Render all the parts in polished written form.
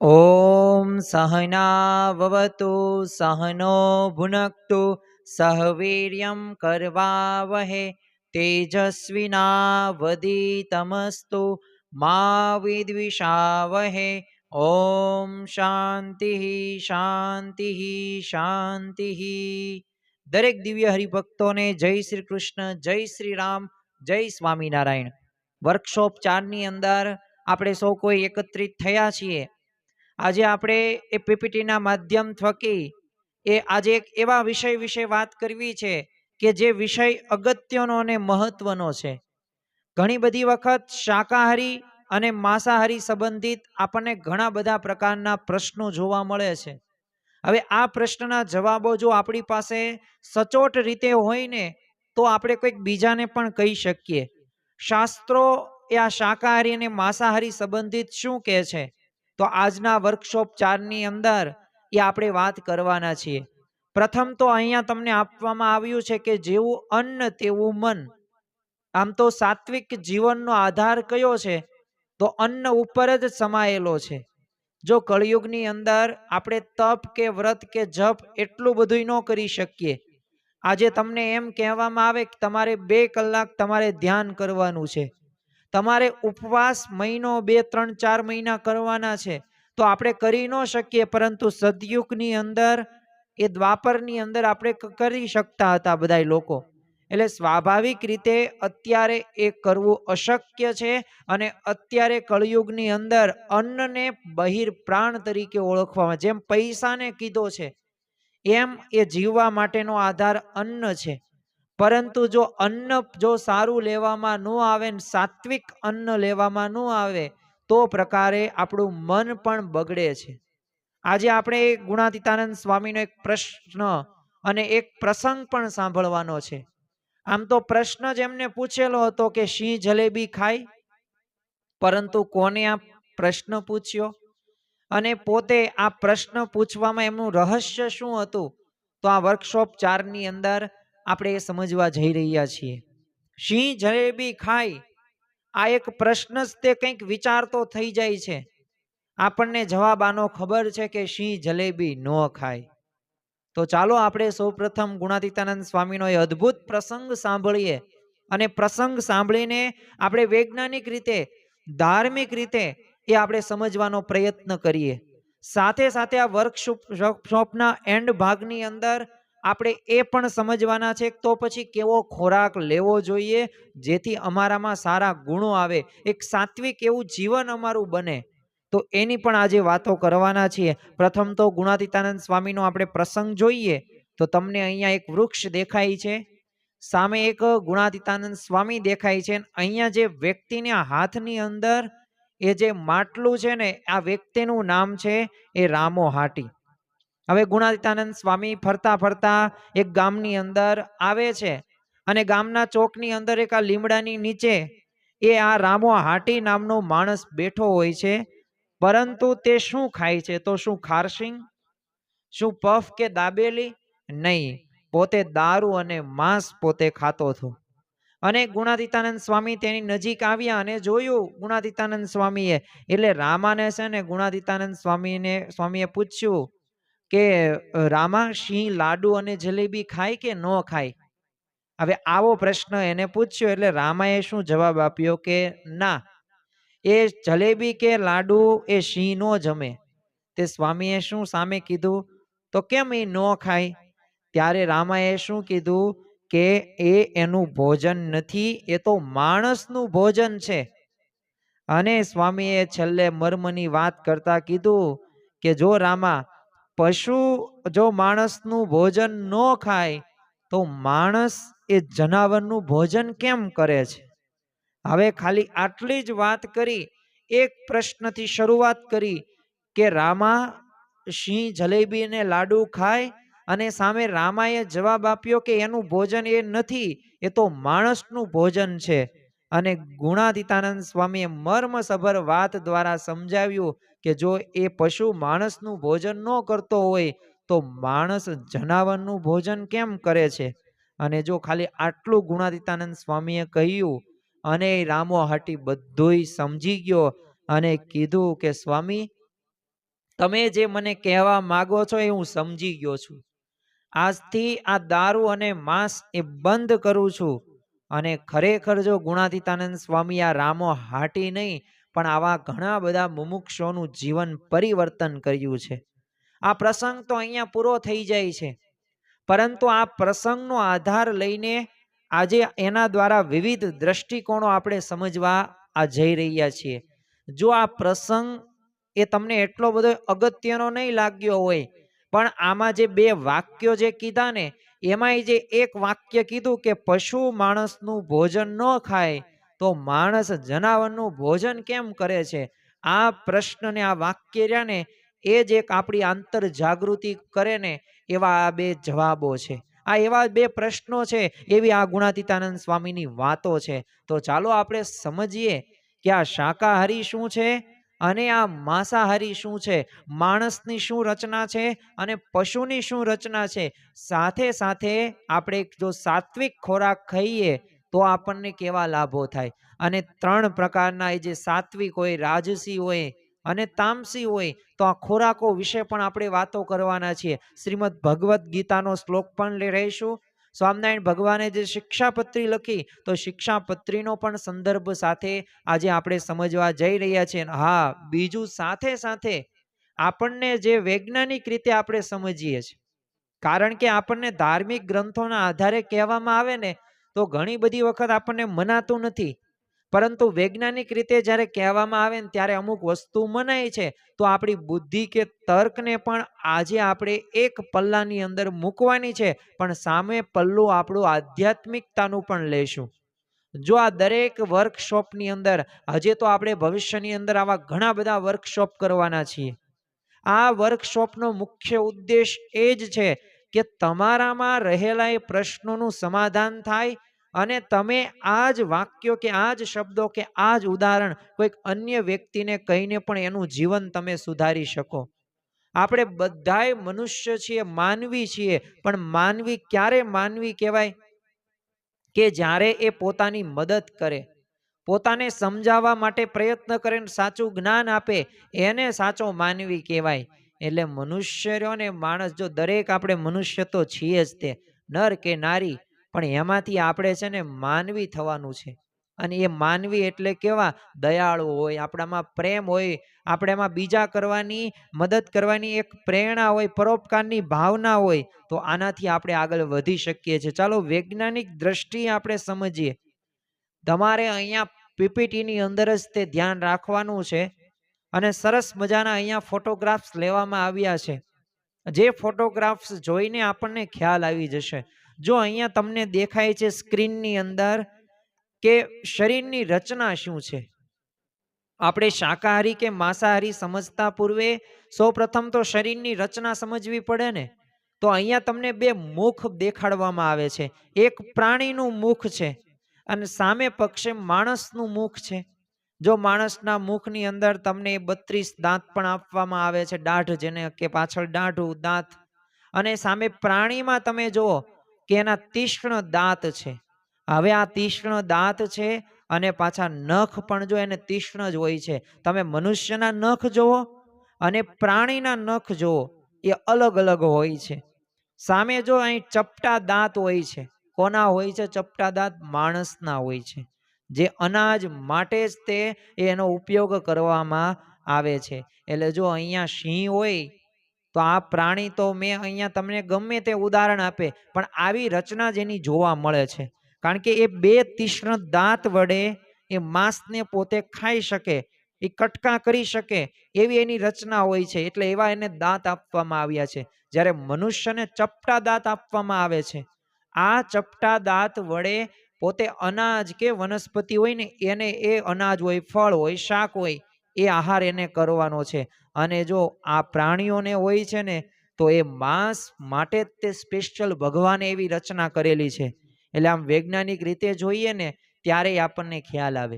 ओम सहनाववतु सहनो भुनक्तु सह वीर्यं करवावहे तेजस्विनावधीतमस्तु मा विद्विषावहे। ओम शांति शांति शांति। दरेक दिव्य हरिभक्तों ने जय श्री कृष्ण, जय श्री राम, जय स्वामीनारायण। वर्कशॉप 4 ની અંદર આપણે સૌ કોઈ એકત્રિત થયા છીએ। આજે આપણે એ પીપીટીના માધ્યમ થકી આજે એક એવા વિષય વિશે વાત કરવી છે કે જે વિષય અગત્યનો અને મહત્વનો છે। ઘણી બધી વખત શાકાહારી અને માંસાહારી સંબંધિત આપણને ઘણા બધા પ્રકારના પ્રશ્નો જોવા મળે છે। હવે આ પ્રશ્નના જવાબો જો આપણી પાસે સચોટ રીતે હોય ને તો આપણે કોઈક બીજાને પણ કહી શકીએ। શાસ્ત્રો એ આ શાકાહારી અને માંસાહારી સંબંધિત શું કહે છે, તો આજના વર્કશોપ 4 ની અંદર એ આપણે વાત કરવાના છીએ। પ્રથમ તો અહીંયા તમને આપવામાં આવ્યું છે કે જેવું અન્ન તેવું મન। આમ તો સાત્વિક જીવનનો આધાર કયો છે, તો અન્ન ઉપર જ સમાયેલો છે। જો કળિયુગની અંદર આપણે તપ કે વ્રત કે જપ એટલું બધું ન કરી શકીએ। આજે તમને એમ કહેવામાં આવે કે તમારે 2 કલાક તમારે ધ્યાન કરવાનું છે, તમારે ઉપવાસ મહિનો 2 3 4 મહિના કરવાના છે, તો આપણે કરી ન શકીએ। પરંતુ સતયુગની અંદર એ દ્વાપરની અંદર આપણે કરી શકતા હતા બધા લોકો। એટલે સ્વાભાવિક રીતે અત્યારે એ કરવું અશક્ય છે। અને અત્યારે કળિયુગની અંદર અન્નને બહિર પ્રાણ તરીકે ઓળખવામાં, જેમ પૈસાને કીધો છે એમ એ જીવવા માટેનો આધાર અન્ન છે। પરંતુ જો અન્ન જો સારું લેવામાં ન આવે ને સાત્વિક અન્ન લેવામાં ન આવે તો પ્રકારે આપણું મન પણ બગડે છે। આજે આપણે ગુણાતીતાનંદ સ્વામીનો એક પ્રશ્ન અને એક પ્રસંગ પણ સાંભળવાનો છે। આમ તો પ્રશ્ન જ એમને પૂછેલો હતો કે સિંહ જલેબી ખાય, પરંતુ કોને આ પ્રશ્ન પૂછ્યો અને પોતે આ પ્રશ્ન પૂછવામાં એમનું રહસ્ય શું હતું, તો આ વર્કશોપ 4 ની અંદર આપણે એ સમજવા જઈ રહ્યા છીએ। સિંહ જલેબી ખાય, આ એક પ્રશ્ન જ તે કંઈક વિચાર તો થઈ જાય છે। આપણને જવાબ આનો ખબર છે કે સિંહ જલેબી ન ખાય। તો ચાલો આપણે સૌપ્રથમ ગુણાતીતાનંદ સ્વામીનો એ અદ્ભુત પ્રસંગ સાંભળીએ અને પ્રસંગ સાંભળીને આપણે વૈજ્ઞાનિક રીતે, ધાર્મિક રીતે એ આપણે સમજવાનો પ્રયત્ન કરીએ। સાથે સાથે આ વર્કશોપના એન્ડ ભાગની અંદર આપણે એ પણ સમજવાના છે તો પછી કેવો ખોરાક લેવો જોઈએ જેથી અમારામાં સારા ગુણો આવે, એક સાત્વિક એવું જીવન અમારું બને, તો એની પણ આજે વાતો કરવાના છીએ। પ્રથમ તો ગુણાતીતાનંદ સ્વામીનો આપણે પ્રસંગ જોઈએ તો તમને અહીંયા એક વૃક્ષ દેખાય છે, સામે એક ગુણાતીતાનંદ સ્વામી દેખાય છે। અહીંયા જે વ્યક્તિના હાથની અંદર એ જે માટલું છે ને, આ વ્યક્તિનું નામ છે એ રામો હાટી। હવે ગુણાતીતાનંદ સ્વામી ફરતા ફરતા એક ગામની અંદર આવે છે અને ગામના ચોકની અંદર એક આ લીમડાની નીચે એ આ રામો હાટી નામનો માણસ બેઠો હોય છે। પરંતુ તે શું ખાય છે, તો શું ખારસિંગ, શું પફ કે દાબેલી? નહીં, પોતે દારૂ અને માંસ પોતે ખાતો હતો। અને ગુણાતીતાનંદ સ્વામી તેની નજીક આવ્યા અને જોયું ગુણાતીતાનંદ સ્વામીએ, એટલે રામાને છે ને ગુણાતીતાનંદ સ્વામીએ પૂછ્યું કે રામા, સિંહ લાડુ અને જલેબી ખાય કે ન ખાય? હવે આવો પ્રશ્ન એને પૂછ્યો એટલે રામાએ શું જવાબ આપ્યો કે ના, એ જલેબી કે લાડુ એ સિંહ નો જમે। તે સ્વામીએ શું સામે કીધું, તો કેમ એ ન ખાય? ત્યારે રામાએ શું કીધું કે એ એનું ભોજન નથી, એ તો માણસનું ભોજન છે। અને સ્વામીએ છેલ્લે મર્મની વાત કરતા કીધું કે જો રામા, પશુ જો માણસનું ભોજન ન ખાય તો માણસ એ જનાવરનું ભોજન કેમ કરે છે? હવે ખાલી આટલી જ વાત કરી, એક પ્રશ્નથી શરૂઆત કરી કે રામા, સિંહ જલેબી અને લાડુ ખાય, અને સામે રામાએ જવાબ આપ્યો કે એનું ભોજન એ નથી, એ તો માણસનું ભોજન છે। અને ગુણાતીતાનંદ સ્વામીએ મર્મસભર વાત દ્વારા સમજાવ્યું કે જો એ પશુ માણસનું ભોજન ન કરતો હોય તો માણસ જનાવરનું ભોજન કેમ કરે છે? અને જો ખાલી આટલું ગુણાતીતાનંદ સ્વામીએ કહ્યું અને રામો હાટી બધુંય સમજી ગયો અને કીધું કે સ્વામી, તમે જે મને કહેવા માગો છો એ હું સમજી ગયો છું. આજથી આ દારૂ અને માંસ એ બંધ કરું છું. અને ખરેખર જો ગુણાતીતાનંદ સ્વામી આ રામો હાટી નહીં પણ આવા ઘણા બધા મુમુક્ષોનું જીવન પરિવર્તન કર્યું છે. આ પ્રસંગ તો અહીંયા પૂરો થઈ જાય છે, પરંતુ આ પ્રસંગનો આધાર લઈને આજે એના દ્વારા વિવિધ દ્રષ્ટિકોણો આપણે સમજવા આ જઈ રહ્યા છીએ. જો આ પ્રસંગ એ તમને એટલો બધો અગત્યનો નહીં લાગ્યો હોય, પણ આમાં જે બે વાક્યો જે કીધા ને, એમાંય જે એક વાક્ય કીધું કે પશુ માણસનું ભોજન ન ખાય તો માણસ જનાવરનું ભોજન કેમ કરે છે, આ પ્રશ્નને આ વાક્ય રહ્યા ને એ જ એક આપણી આંતર જાગૃતિ કરે ને એવા આ બે જવાબો છે. આ એવા બે પ્રશ્નો છે, એવી આ ગુણાતીતાનંદ સ્વામીની વાતો છે. તો ચાલો આપણે સમજીએ કે આ શાકાહારી શું છે અને આ માંસાહારી શું છે, માણસની શું રચના છે અને પશુની શું રચના છે. સાથે સાથે આપણે જો સાત્વિક ખોરાક ખાઈએ તો આપણને કેવા લાભો થાય. અને ત્રણ પ્રકારના એ જે સાત્વિક હોય, રાજસી હોય અને તામસી હોય, તો આ ખોરાકો વિશે પણ આપણે વાતો કરવાના છીએ. શ્રીમદ ભગવદ્ ગીતાનો શ્લોક પણ રહીશું. સ્વામિનારાયણ ભગવાને જે શિક્ષાપત્રી લખી, તો શિક્ષાપત્રીનો પણ સંદર્ભ સાથે આજે આપણે સમજવા જઈ રહ્યા છીએ. હા, બીજું સાથે સાથે આપણને જે વૈજ્ઞાનિક રીતે આપણે સમજીએ છીએ, કારણ કે આપણને ધાર્મિક ગ્રંથોના આધારે કહેવામાં આવે ને તો ઘણી બધી વખત આપણને મનાતું નથી, પરંતુ વૈજ્ઞાનિક રીતે જ્યારે કહેવામાં આવે ને ત્યારે અમુક વસ્તુ મનાય છે. તો આપણી બુદ્ધિ કે તર્કને પણ આજે આપણે એક પલ્લાની અંદર મૂકવાની છે, પણ સામે પલ્લું આપણું આધ્યાત્મિકતાનું પણ લેશું. જો આ દરેક વર્કશોપની અંદર, હજી તો આપણે ભવિષ્યની અંદર આવા ઘણા બધા વર્કશોપ કરવાના છીએ. આ વર્કશોપનો મુખ્ય ઉદ્દેશ એ જ છે કે તમારામાં રહેલા એ પ્રશ્નોનું સમાધાન થાય અને તમે આ જ વાક્યો કે આ જ શબ્દો કે આ જ ઉદાહરણ કોઈક અન્ય વ્યક્તિને કહીને પણ એનું જીવન તમે સુધારી શકો. આપણે બધાય મનુષ્ય છીએ, માનવી છીએ, પણ માનવી ક્યારે માનવી કહેવાય કે જ્યારે એ પોતાની મદદ કરે, પોતાને સમજાવવા માટે પ્રયત્ન કરે, સાચું જ્ઞાન આપે, એને સાચો માનવી કહેવાય. એટલે મનુષ્ય રહ્યો ને માણસ, જો દરેક આપણે મનુષ્ય તો છીએ જ, તે નર કે નારી, પણ એમાંથી આપણે છે ને માનવી થવાનું છે. અને એ માનવી એટલે કેવા? દયાળુ હોય, આપણામાં પ્રેમ હોય, આપણે એમાં બીજા કરવાની, મદદ કરવાની એક પ્રેરણા હોય, પરોપકારની ભાવના હોય, તો આનાથી આપણે આગળ વધી શકીએ છીએ. ચાલો વૈજ્ઞાનિક દ્રષ્ટિએ આપણે સમજીએ. તમારે અહીંયા પીપીટીની અંદર જ તે ધ્યાન રાખવાનું છે. અને સરસ મજાના અહીંયા ફોટોગ્રાફ્સ લેવામાં આવ્યા છે. જે ફોટોગ્રાફ્સ જોઈને આપણને ખ્યાલ આવી જશે. જો અહીંયા તમને દેખાય છે સ્ક્રીનની અંદર કે શરીરની રચના શું છે. આપણે શાકાહારી કે માંસાહારી સમજતા પૂર્વે સૌપ્રથમ તો શરીરની રચના સમજવી પડે ને. તો અહીંયા તમને બે મુખ દેખાડવામાં આવે છે. એક પ્રાણીનું મુખ છે અને સામે પક્ષે માણસનું મુખ છે. જો માણસના મુખની અંદર તમને 32 દાંત પણ આપવામાં આવે છે, દાઢ જેને કે પાછળ દાઢું દાંત, અને સામે પ્રાણીમાં તમે જુઓ કે એના તીક્ષ્ણ દાંત છે. હવે આ તીક્ષ્ણ દાંત છે અને પાછા નખ પણ જો એને તીક્ષ્ણ જ હોય છે. તમે મનુષ્યના નખ જુઓ અને પ્રાણીના નખ જુઓ, એ અલગ અલગ હોય છે. સામે જો અહીં ચપટા દાંત હોય છે. કોના હોય છે ચપટા દાંત? માણસના હોય છે. જે અનાજ માટે જ તે એનો ઉપયોગ કરવામાં આવે છે. એટલે જો અહીંયા સિંહ હોય તો આ પ્રાણી, તો મેં અહીંયા તમને ગમે તે ઉદાહરણ આપે, પણ આવી રચના જેની જોવા મળે છે. કારણ કે એ બે તીક્ષ્ણ દાંત વડે એ માંસને પોતે ખાઈ શકે, એ કટકા કરી શકે, એવી એની રચના હોય છે. એટલે એવા એને દાંત આપવામાં આવ્યા છે. જ્યારે મનુષ્યને ચપટા દાંત આપવામાં આવે છે. આ ચપટા દાંત વડે પોતે અનાજ કે વનસ્પતિ હોય ને એને, એ અનાજ હોય, ફળ હોય, શાક હોય, એ આહાર એને કરવાનો છે. અને જો આ પ્રાણીઓને હોય છે ને, તો એ માંસ માટે જ તે સ્પેશિયલ ભગવાને એવી રચના કરેલી છે. એટલે આમ વૈજ્ઞાનિક રીતે જોઈએ ને ત્યારે આપણને ખ્યાલ આવે.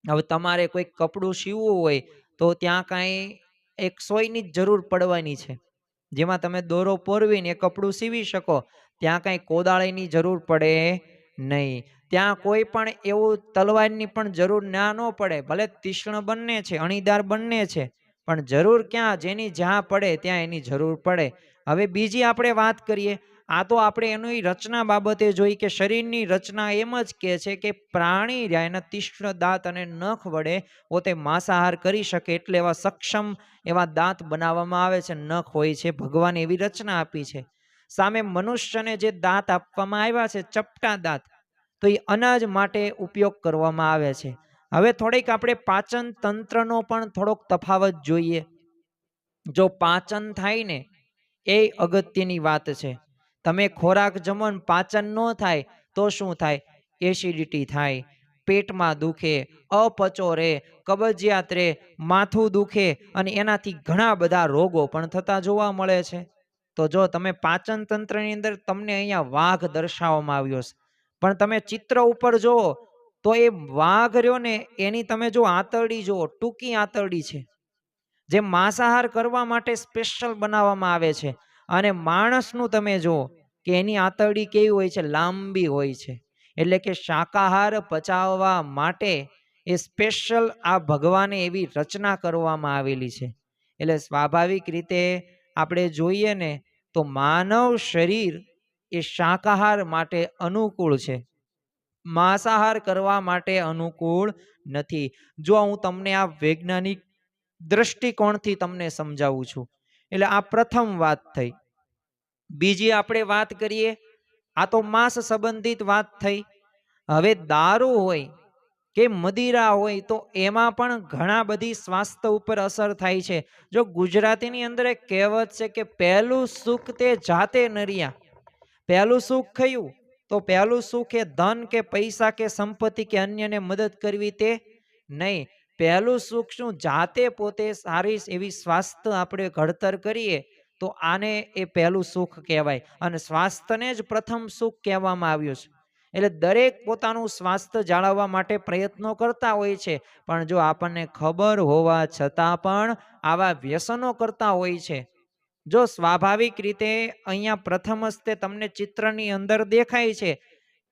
હવે તમારે કોઈ કપડું સીવવું હોય તો ત્યાં કાંઈ એક સોયની જ જરૂર પડવાની છે, જેમાં તમે દોરો પોરવીને એ કપડું સીવી શકો. ત્યાં કાંઈ કોદાળીની જરૂર પડે નહીં. ત્યાં કોઈ પણ એવું તલવારની પણ જરૂર ના ન પડે. ભલે તીક્ષ્ણ બંને છે, અણીદાર બંને છે, પણ જરૂર ક્યાં જેની જ્યાં પડે ત્યાં એની જરૂર પડે. હવે બીજી આપણે વાત કરીએ. આ તો આપણે એની રચના બાબતે જોઈ કે શરીરની રચના એમ જ કહે છે કે પ્રાણી રહ્યા એના તીક્ષ્ણ દાંત અને નખ વડે પોતે માંસાહાર કરી શકે એટલે એવા સક્ષમ એવા દાંત બનાવવામાં આવે છે, નખ હોય છે. ભગવાને એવી રચના આપી છે. સામે મનુષ્યને જે દાંત આપવામાં આવ્યા છે, ચપટા દાંત, તો એ અનાજ માટે ઉપયોગ કરવામાં આવે છે. હવે થોડીક આપણે પાચન તંત્રનો પણ થોડોક તફાવત જોઈએ. જો પાચન થાય ને એ અગત્યની વાત છે. તમે ખોરાક જમો ને પાચન ન થાય તો શું થાય? એસિડિટી થાય, પેટમાં દુખે, અપચો રહે, કબજિયાત રહે, માથું દુખે અને એનાથી ઘણા બધા રોગો પણ થતા જોવા મળે છે. તો જો તમે પાચન તંત્રની અંદર તમને અહીંયા વાઘ દર્શાવવામાં આવ્યો છે, પણ તમે ચિત્ર ઉપર જુઓ તો એ વાઘ રહ્યો ને એની તમે જો આંતરડી જુઓ, ટૂંકી આંતરડી છે, જે માંસાહાર કરવા માટે સ્પેશિયલ બનાવવામાં આવે છે. અને માણસનું તમે જુઓ કે એની આંતરડી કેવી હોય છે? લાંબી હોય છે. એટલે કે શાકાહાર પચાવવા માટે એ સ્પેશિયલ આ ભગવાને એવી રચના કરવામાં આવેલી છે. એટલે સ્વાભાવિક રીતે આપણે જોઈએ ને તો માનવ શરીર એ શાકાહાર માટે અનુકૂળ છે, માંસાહાર કરવા માટે અનુકૂળ નથી. જો હું તમને આ વૈજ્ઞાનિક દ્રષ્ટિકોણથી તમને સમજાવું છું. એટલે આ પ્રથમ વાત થઈ. બીજી આપણે વાત કરીએ, આ તો માંસ સંબંધિત વાત થઈ. હવે દારૂ હોય કે મદિરા હોય તો એમાં પણ ઘણા બધી સ્વાસ્થ્ય ઉપર અસર થાય છે. જો ગુજરાતીની અંદર એક કહેવત છે કે પહેલું સુખ તે જાતે નરિયા. પહેલું સુખ કયું? તો પહેલું સુખ એ ધન કે પૈસા કે સંપત્તિ કે અન્યને મદદ કરવી તે નહીં. પહેલું સુખ શું? જાતે પોતે સારી એવી સ્વાસ્થ્ય આપણે ઘડતર કરીએ તો આને એ પહેલું સુખ કહેવાય. અને સ્વાસ્થ્યને જ પ્રથમ સુખ કહેવામાં આવ્યું છે. એટલે દરેક પોતાનું સ્વાસ્થ્ય જાળવવા માટે પ્રયત્નો કરતા હોય છે, પણ જો આપણને ખબર હોવા છતાં પણ આવા વ્યસનો કરતા હોય છે. જો સ્વાભાવિક રીતે અહીંયા પ્રથમ હસ્તે તમને ચિત્રની અંદર દેખાય છે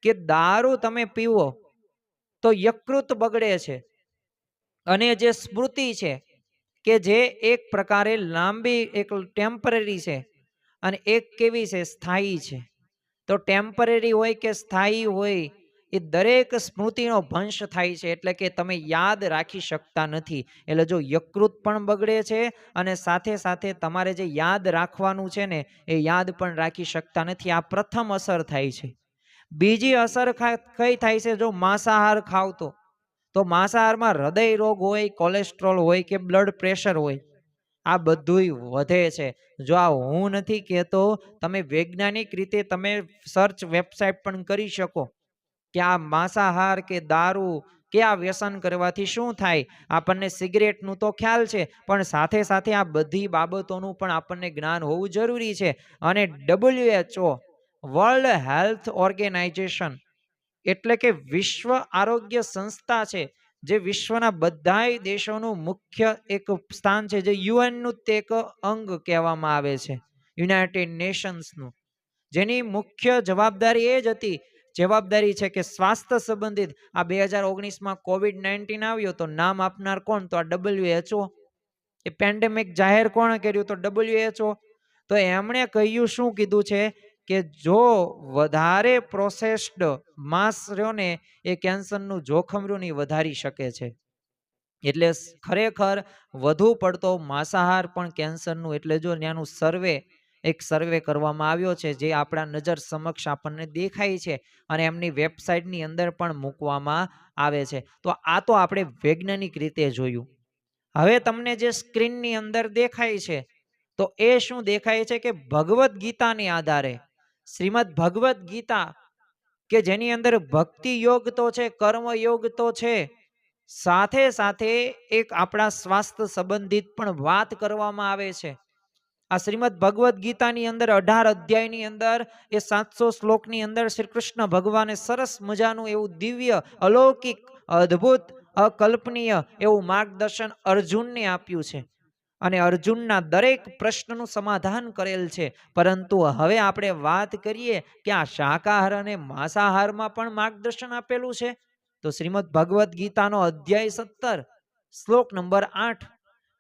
કે દારૂ તમે પીવો તો યકૃત બગડે છે, અને જે સ્મૃતિ છે કે જે એક પ્રકારે લાંબી એક ટેમ્પરરી છે અને એક કેવી છે? સ્થાયી છે. તો ટેમ્પરરી હોય કે સ્થાયી હોય એ દરેક સ્મૃતિનો ભંશ થાય છે, એટલે કે તમે યાદ રાખી શકતા નથી. એટલે જો યકૃત પણ બગડે છે અને સાથે સાથે તમારે જે યાદ રાખવાનું છે ને એ યાદ પણ રાખી શકતા નથી. આ પ્રથમ અસર થાય છે. બીજી અસર કઈ થાય છે? જો માંસાહાર ખાવ તો માંસાહારમાં હૃદય રોગ હોય, કોલેસ્ટ્રોલ હોય કે બ્લડ પ્રેશર હોય, આ બધુંય વધે છે. જો આ હું નથી કહેતો, તમે વૈજ્ઞાનિક રીતે તમે સર્ચ વેબસાઇટ પણ કરી શકો કે આ માંસાહાર કે દારૂ કે આ વ્યસન કરવાથી શું થાય. આપણને સિગરેટનું તો ખ્યાલ છે, પણ સાથે સાથે આ બધી બાબતોનું પણ આપણને જ્ઞાન હોવું જરૂરી છે. અને WHO વર્લ્ડ હેલ્થ ઓર્ગેનાઇઝેશન એટલે કે વિશ્વ આરોગ્ય સંસ્થા છે, જે વિશ્વના બધાય દેશોનું મુખ્ય એક સ્થાન છે, જે યુએનનું તે એક અંગ કહેવામાં આવે છે, યુનાઇટેડ નેશન્સનું, જેની મુખ્ય જવાબદારી એ જ હતી જવાબદારી છે કે સ્વાસ્થ્ય સંબંધિત આ 2019માં COVID-19 આવ્યો તો નામ આપનાર કોણ? તો આ WHO. એ પેન્ડેમિક જાહેર કોણે કર્યું? તો WHO. તો એમણે કહ્યું, શું કીધું છે કે જો વધારે પ્રોસેસ્ડ માંસ રહ્યો ને એ કેન્સરનું જોખમ રહ્યું ને વધારી શકે છે. એટલે ખરેખર વધુ પડતો માંસાહાર પણ કેન્સરનું, એટલે જો ત્યાંનું એક સર્વે કરવામાં આવ્યો છે જે આપણા નજર સમક્ષ આપણને દેખાય છે અને એમની વેબસાઇટની અંદર પણ મૂકવામાં આવે છે. તો આ તો આપણે વૈજ્ઞાનિક રીતે જોયું. હવે તમને જે સ્ક્રીનની અંદર દેખાય છે તો એ શું દેખાય છે કે ભગવદ્ ગીતાને આધારે શ્રીમદ ભગવદ્ ગીતા કે જેની અંદર ભક્તિ યોગ તો છે, કર્મ યોગ તો છે, સાથે સાથે એક આપણા સ્વાસ્થ્ય સંબંધિત પણ વાત કરવામાં આવે છે. આ શ્રીમદ ભગવદ્ ગીતાની અંદર 18 અધ્યાયની અંદર એ 700 શ્લોકની અંદર શ્રી કૃષ્ણ ભગવાને સરસ મજાનું એવું દિવ્ય, અલૌકિક, અદ્ભુત, અકલ્પનીય એવું માર્ગદર્શન અર્જુનને આપ્યું છે. અને અર્જુનના દરેક પ્રશ્નનું સમાધાન કરેલ છે. પરંતુ હવે આપણે વાત કરીએ કે આ શાકાહાર અને માંસાહારમાં પણ માર્ગદર્શન આપેલું છે. તો શ્રીમદ ભગવદ્ ગીતાનો અધ્યાય 17 શ્લોક નંબર 8,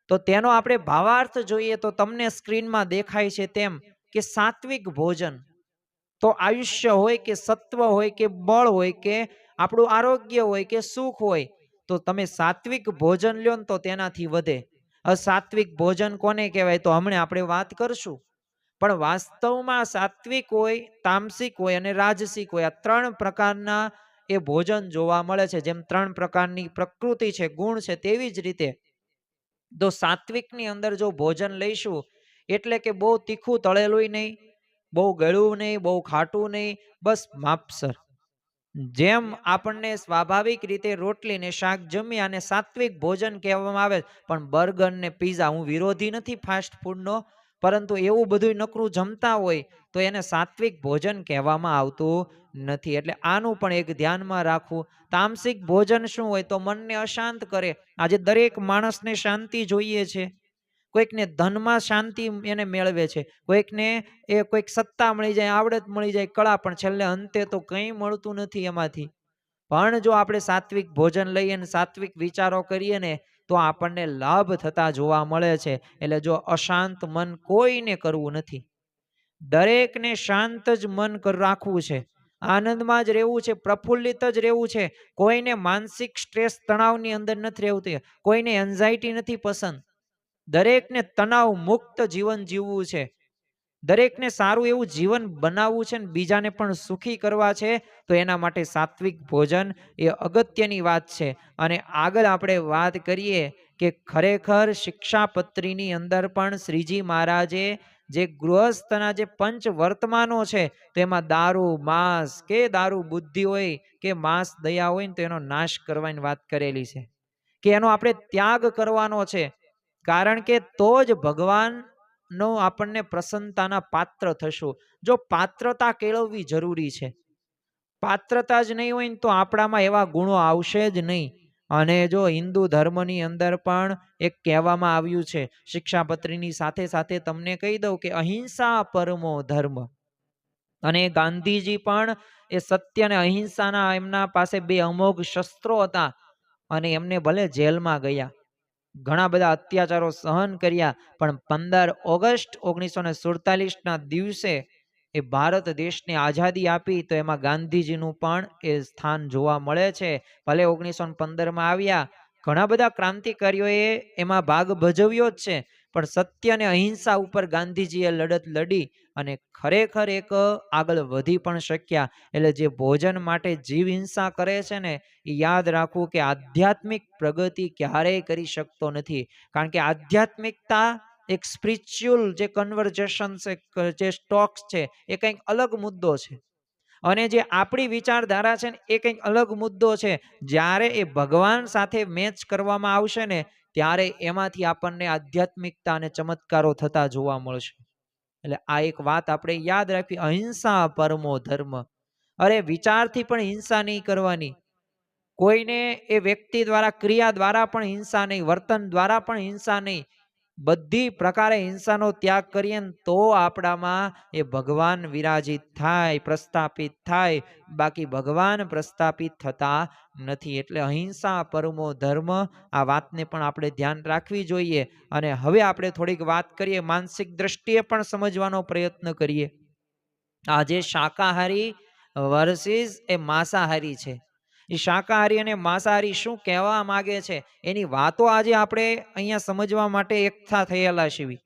તો તેનો આપણે ભાવાર્થ જોઈએ તો તમને સ્ક્રીનમાં દેખાય છે તેમ કે સાત્વિક ભોજન, તો આયુષ્ય હોય કે સત્વ હોય કે બળ હોય કે આપણું આરોગ્ય હોય કે સુખ હોય, તો તમે સાત્વિક ભોજન લ્યો ને તો તેનાથી વધે. અસાત્વિક ભોજન કોને કહેવાય તો હમણાં આપણે વાત કરશું. પણ વાસ્તવમાં સાત્વિક હોય, તામસિક હોય અને રાજસિક હોય, આ ત્રણ પ્રકારના એ ભોજન જોવા મળે છે. જેમ ત્રણ પ્રકારની પ્રકૃતિ છે, ગુણ છે, તેવી જ રીતે તો સાત્વિકની અંદર જો ભોજન લઈશું એટલે કે બહુ તીખું તળેલું નહીં, બહુ ગળ્યું નહીં, બહુ ખાટું નહીં, બસ માપસર. જેમ આપણને સ્વાભાવિક રીતે રોટલી ને શાક જમી અને સાત્વિક ભોજન કહેવામાં આવે. પણ બર્ગર ને પીઝા, હું વિરોધી નથી ફાસ્ટ ફૂડનો, પરંતુ એવું બધું નકરું જમતા હોય તો એને સાત્વિક ભોજન કહેવામાં આવતું નથી. એટલે આનું પણ એક ધ્યાનમાં રાખવું. તામસિક ભોજન શું હોય તો મનને અશાંત કરે. આજે દરેક માણસને શાંતિ જોઈએ છે. કોઈકને ધનમાં શાંતિ એને મેળવે છે, કોઈકને એ કોઈક સત્તા મળી જાય, આવડત મળી જાય, કળા, પણ છેલ્લે અંતે તો કંઈ મળતું નથી એમાંથી. પણ જો આપણે સાત્વિક ભોજન લઈએ ને સાત્વિક વિચારો કરીએ ને તો આપણને લાભ થતા જોવા મળે છે. એટલે જો અશાંત મન કોઈને કરવું નથી, દરેકને શાંત જ મન રાખવું છે, આનંદમાં જ રહેવું છે, પ્રફુલ્લિત જ રહેવું છે. કોઈને માનસિક સ્ટ્રેસ તણાવની અંદર નથી રહેવું, કોઈને એન્ઝાયટી નથી પસંદ. દરેકને તણાવ મુક્ત જીવન જીવવું છે, દરેકને સારું એવું જીવન બનાવવું છે ને બીજાને પણ સુખી કરવા છે. તો એના માટે સાત્વિક ભોજન એ અગત્યની વાત છે. અને આગળ આપણે વાત કરીએ કે ખરેખર શિક્ષાપત્રીની અંદર પણ શ્રીજી મહારાજે જે ગૃહસ્થના જે પંચ વર્તમાનો છે તેમાં દારૂ માંસ કે દારૂ બુદ્ધિ હોય કે માંસ દયા હોય ને તો એનો નાશ કરવાની વાત કરેલી છે, કે એનો આપણે ત્યાગ કરવાનો છે. કારણ કે તો જ ભગવાનનો આપણને પ્રસન્નતાના પાત્ર થશું. જો પાત્રતા કેળવવી જરૂરી છે, પાત્રતા જ નહીં હોય ને તો આપણામાં એવા ગુણો આવશે જ નહીં. અને જો હિન્દુ ધર્મની અંદર પણ એક કહેવામાં આવ્યું છે, શિક્ષાપત્રીની સાથે સાથે તમને કહી દઉં કે અહિંસા પરમો ધર્મ. અને ગાંધીજી પણ એ સત્ય અને અહિંસાના એમના પાસે બે અમોઘ શસ્ત્રો હતા અને એમને ભલે જેલમાં ગયા, ઘણા બધા અત્યાચારો સહન કર્યા, પણ 15 ઓગસ્ટ 1947ના દિવસે એ ભારત દેશને આઝાદી આપી તો એમાં ગાંધીજીનું પણ એ સ્થાન જોવા મળે છે. ભલે 1915માં આવ્યા, ઘણા બધા ક્રાંતિકારીઓએ એમાં ભાગ ભજવ્યો જ છે, પણ સત્ય અને અહિંસા ઉપર ગાંધીજીએ લડત લડી અને ખરેખર એક આગળ વધી પણ શક્યા. એટલે જે ભોજન માટે જીવ હિંસા કરે છે ને એ યાદ રાખવું કે આધ્યાત્મિક પ્રગતિ ક્યારેય કરી શકતો નથી. કારણ કે આધ્યાત્મિકતા એક સ્પિરિચ્યુઅલ જે કન્વર્ઝેશન છે, જે સ્ટોક્સ છે, એ કંઈક અલગ મુદ્દો છે. અને જે આપણી વિચારધારા છે ને એ કંઈક અલગ મુદ્દો છે. જ્યારે એ ભગવાન સાથે મેચ કરવામાં આવશે ને ત્યારે એમાંથી આપણને આધ્યાત્મિકતા અને ચમત્કારો થતા જોવા મળશે. એટલે આ એક વાત આપણે યાદ રાખવી, અહિંસા પરમો ધર્મ. અરે વિચારથી પણ હિંસા નહીં કરવાની, કોઈને એ વ્યક્તિ દ્વારા ક્રિયા દ્વારા પણ હિંસા નહીં, વર્તન દ્વારા પણ હિંસા નહીં. બધી પ્રકારે હિંસાનો ત્યાગ કરીએ ને તો આપણામાં એ ભગવાન વિરાજિત થાય, પ્રસ્થાપિત થાય. બાકી ભગવાન પ્રસ્થાપિત થતા નથી. એટલે અહિંસા પરમો ધર્મ, આ વાતને પણ આપણે ધ્યાન રાખવી જોઈએ. અને હવે આપણે થોડીક વાત કરીએ, માનસિક દ્રષ્ટિએ પણ સમજવાનો પ્રયત્ન કરીએ. આજે શાકાહારી વર્સિસ એ માંસાહારી છે. એ શાકાહારી અને માંસાહારી શું કહેવા માંગે છે એની વાતો આજે આપણે અહીંયા સમજવા માટે એકઠા થયેલા છીએ.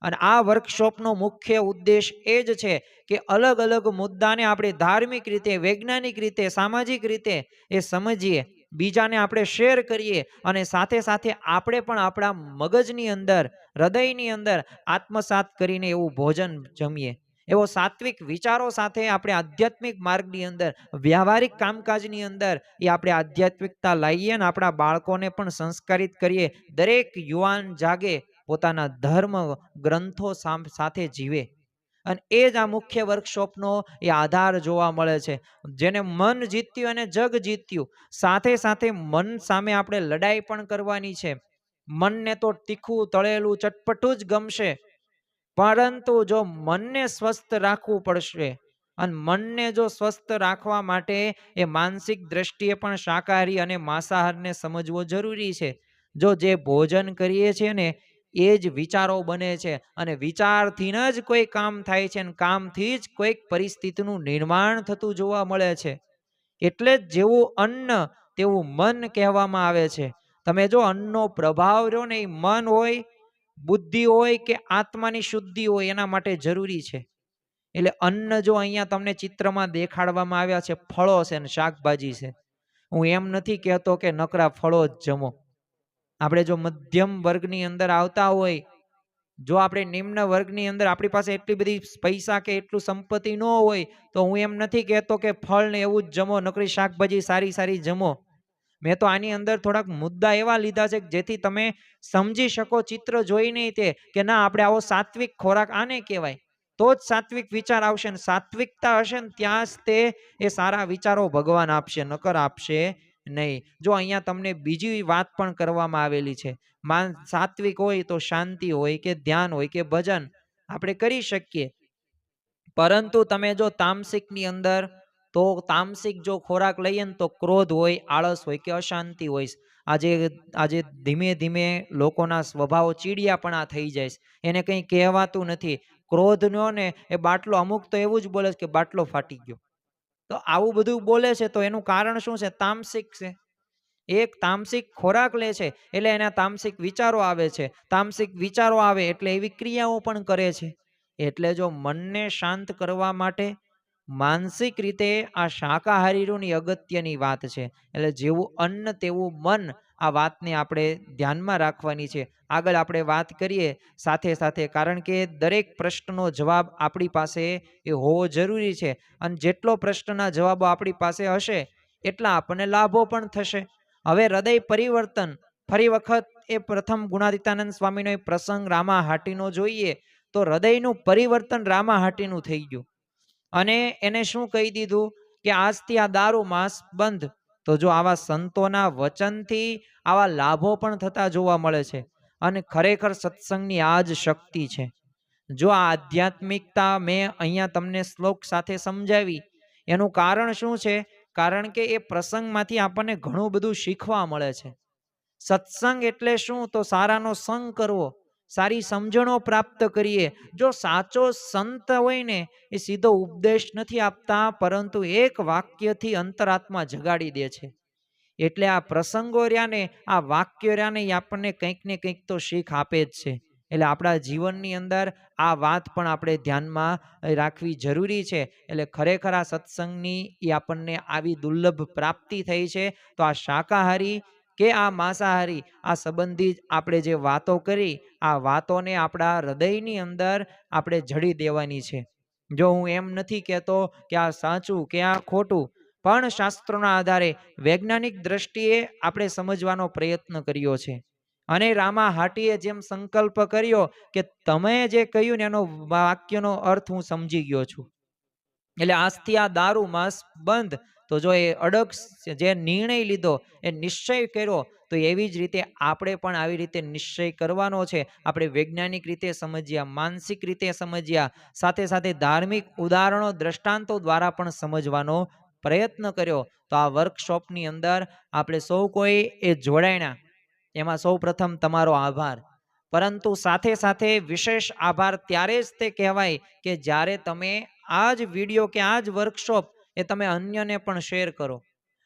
અને આ વર્કશોપનો મુખ્ય ઉદ્દેશ એ જ છે કે અલગ અલગ મુદ્દાને આપણે ધાર્મિક રીતે, વૈજ્ઞાનિક રીતે, સામાજિક રીતે એ સમજીએ, બીજાને આપણે શેર કરીએ અને સાથે સાથે આપણે પણ આપણા મગજની અંદર, હૃદયની અંદર આત્મસાત કરીને એવું ભોજન જમીએ. એવો સાત્વિક વિચારો સાથે આપણે આધ્યાત્મિક માર્ગની અંદર, વ્યવહારિક કામકાજની અંદર એ આપણે આધ્યાત્મિકતા લાવીએ અને આપણા બાળકોને પણ સંસ્કારિત કરીએ. દરેક યુવાન જાગે, પોતાના ધર્મ ગ્રંથો સાથે જીવે. અને એ જ આ મુખ્ય વર્કશોપનો એ આધાર જોવા મળે છે. જેને મન જીત્યું અને જગ જીત્યું, સાથે સાથે મન સામે આપણે લડાઈ પણ કરવાની છે. મનને તો તીખું તળેલું ચટપટું જ ગમશે, પરંતુ જો મનને સ્વસ્થ રાખવું પડશે, અને મનને જો સ્વસ્થ રાખવા માટે એ માનસિક દ્રષ્ટિએ પણ શાકાહારી અને માંસાહારને સમજવો જરૂરી છે. જો જે ભોજન કરીએ છીએ ને એ જ વિચારો બને છે, અને વિચારથી જ કોઈ કામ થાય છે, અને કામથી જ કોઈક પરિસ્થિતિનું નિર્માણ થતું જોવા મળે છે. એટલે જ જેવું અન્ન તેવું મન કહેવામાં આવે છે. તમે જો અન્નનો પ્રભાવ રહ્યો ને, એ મન હોય, બુદ્ધિ હોય કે આત્માની શુદ્ધિ હોય એના માટે જરૂરી છે. એટલે અન્ન જો અહીંયા તમને ચિત્રમાં દેખાડવામાં આવ્યા છે, ફળો છે ને શાકભાજી છે. હું એમ નથી કહેતો કે નકરા ફળો જ જમો. આપણે જો મધ્યમ વર્ગની અંદર આવતા હોય, જો આપણે નિમ્ન વર્ગની અંદર આપણી પાસે એટલી બધી પૈસા કે એટલું સંપત્તિ ન હોય, તો હું એમ નથી કહેતો કે ફળ ને એવું જ જમો, નકરી શાકભાજી સારી સારી જમો. મેં તો આની અંદર થોડાક મુદ્દા એવા લીધા છે જેથી તમે સમજી શકો ચિત્ર જોઈને તે કે ના, આપણે આવો સાત્વિક ખોરાક આને કહેવાય. તો જ સાત્વિક વિચાર આવશે, ને સાત્વિકતા હશે ને ત્યાં જ તે એ સારા વિચારો ભગવાન આપશે, નકર આપશે નહીં. જો અહીંયા તમને બીજી વાત પણ કરવામાં આવેલી છે. સાત્વિક હોય તો શાંતિ હોય કે ધ્યાન હોય કે ભજન આપણે કરી શકીએ, પરંતુ તમે જો તામસિકની અંદર, તો તામસિક જો ખોરાક લઈએ ને તો ક્રોધ હોય, આળસ હોય કે અશાંતિ હોય. આજે ધીમે ધીમે લોકોના સ્વભાવ ચીડિયાપણા થઈ જાય છે, એને કંઈ કહેવાતું નથી. ક્રોધનો ને એ બાટલો, અમુક તો એવું જ બોલે છે કે બાટલો ફાટી ગયો. તો આવું બધું બોલે છે, તો એનું કારણ શું છે? તામસિક છે. એક તામસિક ખોરાક લે છે એટલે એના તામસિક વિચારો આવે છે, તામસિક વિચારો આવે એટલે એવી ક્રિયાઓ પણ કરે છે. એટલે જો મનને શાંત કરવા માટે માનસિક રીતે આ શાકાહારીઓની અગત્યની વાત છે. એટલે જેવું અન્ન તેવું મન, આ વાતને આપણે ધ્યાનમાં રાખવાની છે. આગળ આપણે વાત કરીએ સાથે સાથે, કારણ કે દરેક પ્રશ્નનો જવાબ આપણી પાસે એ હોવો જરૂરી છે, અને જેટલો પ્રશ્નના જવાબો આપણી પાસે હશે એટલા આપણને લાભો પણ થશે. હવે હૃદય પરિવર્તન, ફરી વખત એ પ્રથમ ગુણાતીતાનંદ સ્વામીનો એ પ્રસંગ રામાહાટીનો જોઈએ તો હૃદયનું પરિવર્તન રામાહાટીનું થઈ ગયું, અને એને શું કહી દીધું કે આજથી આ દારૂ માંસ બંધ. તો જો આવા સંતોના વચનથી આવા લાભો પણ થતા જોવા મળે છે, અને ખરેખર સત્સંગની આ જ શક્તિ છે. જો આ આધ્યાત્મિકતા મેં અહીંયા તમને શ્લોક સાથે સમજાવી, એનું કારણ શું છે? કારણ કે એ પ્રસંગમાંથી આપણને ઘણું બધું શીખવા મળે છે. સત્સંગ એટલે શું? તો સારાનો સંગ કરવો, સારી સમજણો પ્રાપ્ત કરીએ. જો સાચો સંત હોય ને, એ સીધો ઉપદેશ નથી આપતા, પરંતુ એક વાક્યથી અંતરાત્મા જગાડી દે છે. એટલે આ પ્રસંગો રહ્યા ને, આ વાક્યો રહ્યા ને, એ આપણને કંઈક ને કંઈક તો શીખ આપે જ છે. એટલે આપણા જીવનની અંદર આ વાત પણ આપણે ધ્યાનમાં રાખવી જરૂરી છે. એટલે ખરેખર આ સત્સંગની એ આપણને આવી દુર્લભ પ્રાપ્તિ થઈ છે. તો આ શાકાહારી કે આ માંસાહારી, આ સંબંધી આપણે જે વાતો કરી, આ વાતોને આપણા હૃદયની અંદર આપણે જડી દેવાની છે. જો હું એમ નથી કહેતો કે આ સાચું કે આ ખોટું, પણ શાસ્ત્રોના આધારે વૈજ્ઞાનિક દ્રષ્ટિએ આપણે સમજવાનો પ્રયત્ન કર્યો છે. અને રામાહાટીએ જેમ સંકલ્પ કર્યો કે તમે જે કહ્યું ને એનો વાક્યનો અર્થ હું સમજી ગયો છું, એટલે આજથી આ દારૂ માંસ બંધ. તો જો એ અડગ જે નિર્ણય લીધો, એ નિશ્ચય કર્યો, તો એવી જ રીતે આપણે પણ આવી રીતે નિશ્ચય કરવાનો છે. આપણે વૈજ્ઞાનિક રીતે સમજ્યા, માનસિક રીતે સમજ્યા, સાથે સાથે ધાર્મિક ઉદાહરણો, દ્રષ્ટાંતો દ્વારા પણ સમજવાનો પ્રયત્ન કર્યો. તો આ વર્કશોપની અંદર આપણે સૌ કોઈ એ જોડાયા, એમાં સૌ પ્રથમ તમારો આભાર. પરંતુ સાથે સાથે વિશેષ આભાર ત્યારે જ તે કહેવાય કે જ્યારે તમે આ જ વિડીયો કે આ જ વર્કશોપ એ તમે અન્યને પણ શેર કરો,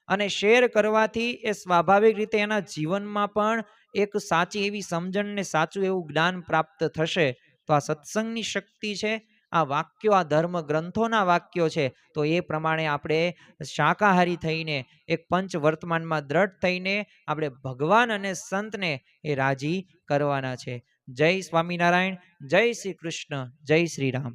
અને શેર કરવાથી એ સ્વાભાવિક રીતે એના જીવનમાં પણ એક સાચી એવી સમજણ ને સાચું એવું જ્ઞાન પ્રાપ્ત થશે. તો આ સત્સંગની શક્તિ છે. આ વાક્યો, આ ધર્મ ગ્રંથોના વાક્યો છે. તો એ પ્રમાણે આપણે શાકાહારી થઈને, એક પંચ વર્તમાનમાં દ્રઢ થઈને આપણે ભગવાન અને સંતને એ રાજી કરવાના છે. જય સ્વામિનારાયણ, જય શ્રી કૃષ્ણ, જય શ્રી રામ.